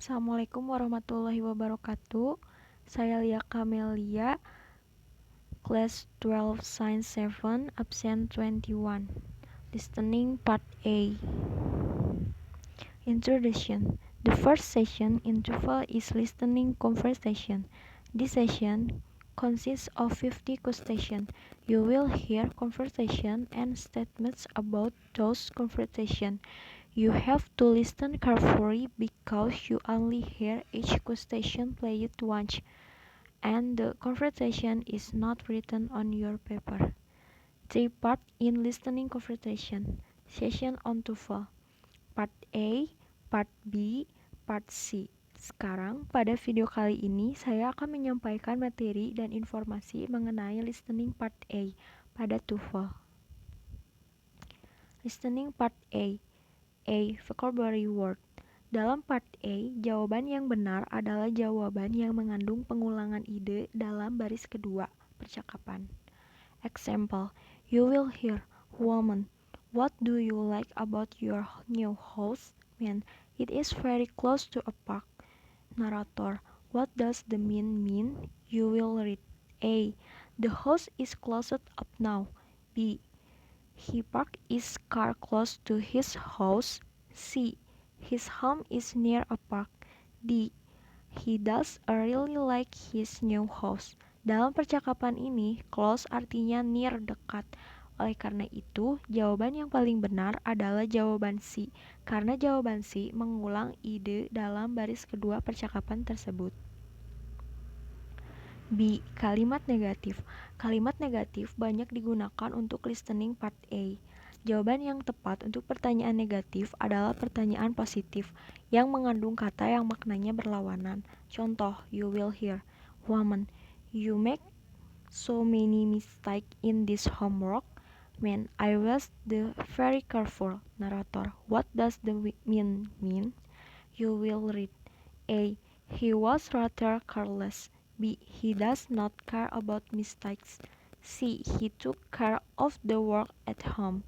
Assalamualaikum warahmatullahi wabarakatuh. Saya Lia Kamelia, kelas 12 Science 7, absen 21. Listening Part A. Introduction. The first session in TOEFL is listening conversation. This session consists of 50 questions. You will hear conversation and statements about those conversations. You have to listen carefully because you only hear each question played once, and the conversation is not written on your paper. Three part in listening conversation. Session on TOEFL. Part A, Part B, Part C. Sekarang, pada video kali ini, saya akan menyampaikan materi dan informasi mengenai listening Part A pada TOEFL. Listening Part A. Vocabulary word. Dalam part A, jawaban yang benar adalah jawaban yang mengandung pengulangan ide dalam baris kedua percakapan. Example, you will hear, woman, what do you like about your new house? Man, it is very close to a park. Narrator, what does the mean? You will read, A, the house is closed up now. B, he parked his car close to his house. C, his home is near a park. D, he does really like his new house. Dalam percakapan ini, close artinya near, dekat. Oleh karena itu, jawaban yang paling benar adalah jawaban C, karena jawaban C mengulang ide dalam baris kedua percakapan tersebut. B. Kalimat negatif. Kalimat negatif banyak digunakan untuk listening part A. Jawaban yang tepat untuk pertanyaan negatif adalah pertanyaan positif yang mengandung kata yang maknanya berlawanan. Contoh, you will hear, woman, you make so many mistakes in this homework. Man, I was very careful. Narrator, what does the mean? You will read, A, he was rather careless. B, he does not care about mistakes. C, he took care of the work at home.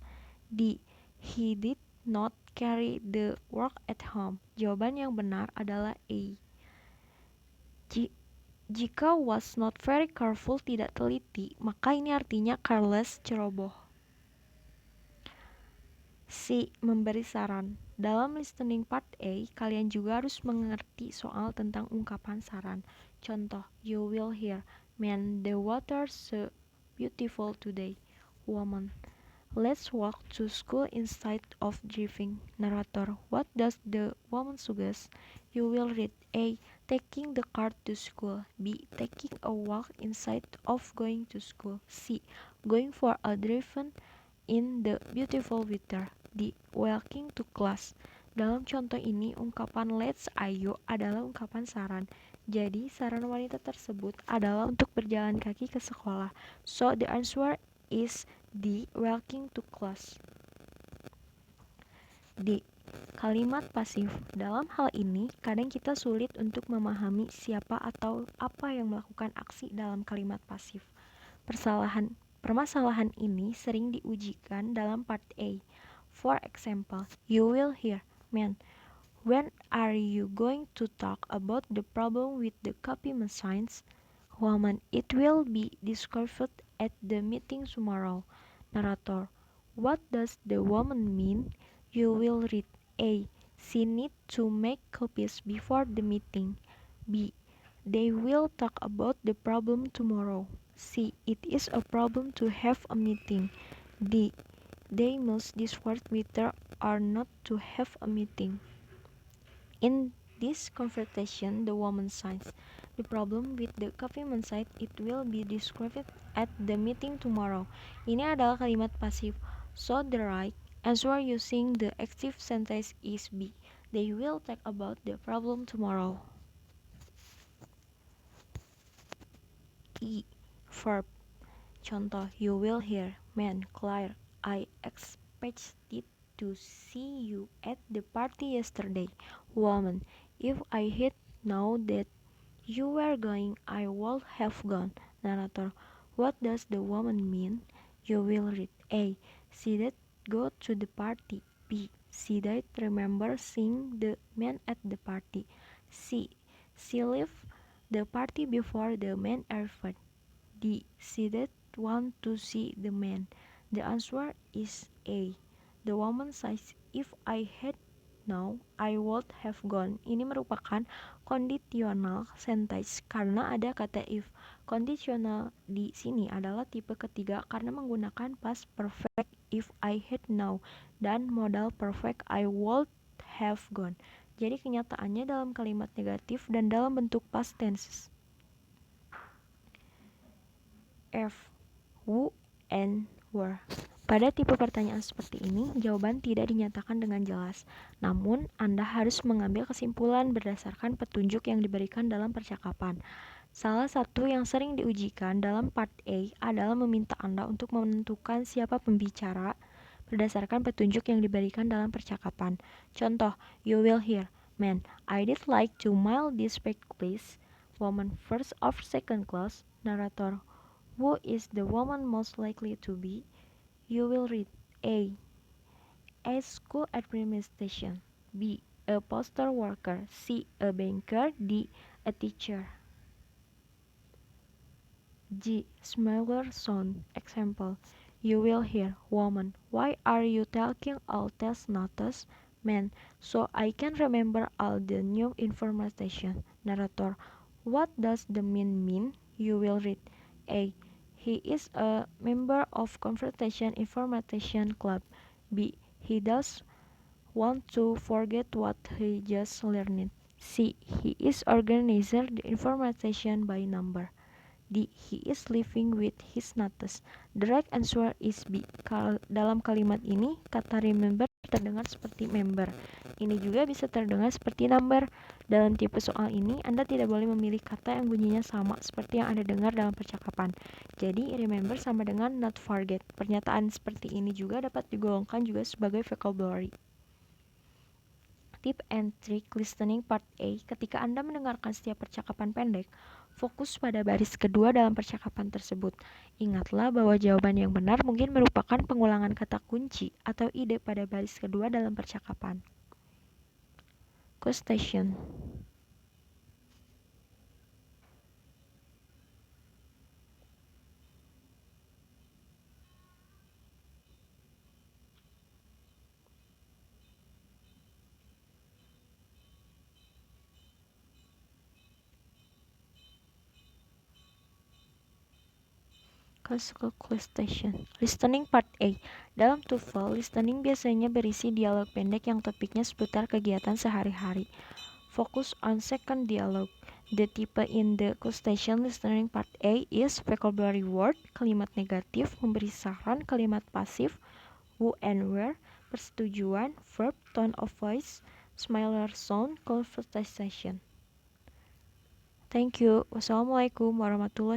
D, he did not carry the work at home. Jawaban yang benar adalah A. Jika was not very careful tidak teliti, maka ini artinya careless, ceroboh. C. Memberi saran. Dalam listening part A, kalian juga harus mengerti soal tentang ungkapan saran. Contoh, you will hear, man, the water's so beautiful today. Woman, let's walk to school instead of driving. Narrator, what does the woman suggest? You will read, A, taking the car to school. B, taking a walk instead of going to school. C, going for a drive in the beautiful weather. D, walking to class. Dalam contoh ini, ungkapan let's, ayo adalah ungkapan saran. Jadi, saran wanita tersebut adalah untuk berjalan kaki ke sekolah. So, the answer is D, walking to class. D. Kalimat pasif. Dalam hal ini, kadang kita sulit untuk memahami siapa atau apa yang melakukan aksi dalam kalimat pasif. Permasalahan ini sering diujikan dalam part A. For example, you will hear, man, when are you going to talk about the problem with the copy machines? Woman, it will be discovered at the meeting tomorrow. Narrator, what does the woman mean? You will read, A, she need to make copies before the meeting. B, they will talk about the problem tomorrow. C, it is a problem to have a meeting. D, they must decide whether or not to have a meeting. In this conversation, the woman says, the problem with the coffee machine, it will be described at the meeting tomorrow. Ini adalah kalimat pasif. So the right answer using the active sentence is B. They will talk about the problem tomorrow. E. Verb. Contoh, you will hear, man, Claire, I expected to see you at the party yesterday. Woman, if I had known that you were going, I would have gone. Narrator, what does the woman mean? You will read, A, she did go to the party. B, she did remember seeing the man at the party. C. She left the party before the man arrived. D. She didn't want to see the man. The answer is A. The woman says, if I had known, I would have gone. Ini merupakan conditional sentence karena ada kata if. Conditional di sini adalah tipe ketiga karena menggunakan past perfect if I had known dan modal perfect I would have gone. Jadi kenyataannya dalam kalimat negatif dan dalam bentuk past tenses. F. Who and where. Pada tipe pertanyaan seperti ini, jawaban tidak dinyatakan dengan jelas. Namun, Anda harus mengambil kesimpulan berdasarkan petunjuk yang diberikan dalam percakapan. Salah satu yang sering diujikan dalam part A adalah meminta Anda untuk menentukan siapa pembicara berdasarkan petunjuk yang diberikan dalam percakapan. Contoh, you will hear, man, I did like to mail this pack please. Woman first or second class. Narrator, who is the woman most likely to be? You will read A. A school administration. B. A postal worker. C. A banker. D. A teacher. G. Smaller sound. Example. You will hear, woman, why are you taking all test notes? Man, so I can remember all the new information. Narrator, what does the man mean? You will read A. He is a member of Confrontation Information Club. B. He does want to forget what he just learned. C. He is organizer the information by number. D. He is living with his notes. The right answer is B. Dalam kalimat ini, kata remember terdengar seperti member. Ini juga bisa terdengar seperti number. Dalam tipe soal ini, Anda tidak boleh memilih kata yang bunyinya sama seperti yang Anda dengar dalam percakapan. Jadi, remember sama dengan not forget. Pernyataan seperti ini juga dapat digolongkan juga sebagai vocabulary. Tip and trick listening part A. Ketika Anda mendengarkan setiap percakapan pendek, fokus pada baris kedua dalam percakapan tersebut. Ingatlah bahwa jawaban yang benar mungkin merupakan pengulangan kata kunci atau ide pada baris kedua dalam percakapan. Question. Question. Listening part A. Dalam TOEFL, listening biasanya berisi dialog pendek yang topiknya seputar kegiatan sehari-hari. Focus on second dialogue. The type in the question listening part A is vocabulary word, kalimat negatif, memberi saran, kalimat pasif, who and where, persetujuan, verb, tone of voice, smaller sound, conversation. Thank you. Wassalamualaikum warahmatullahi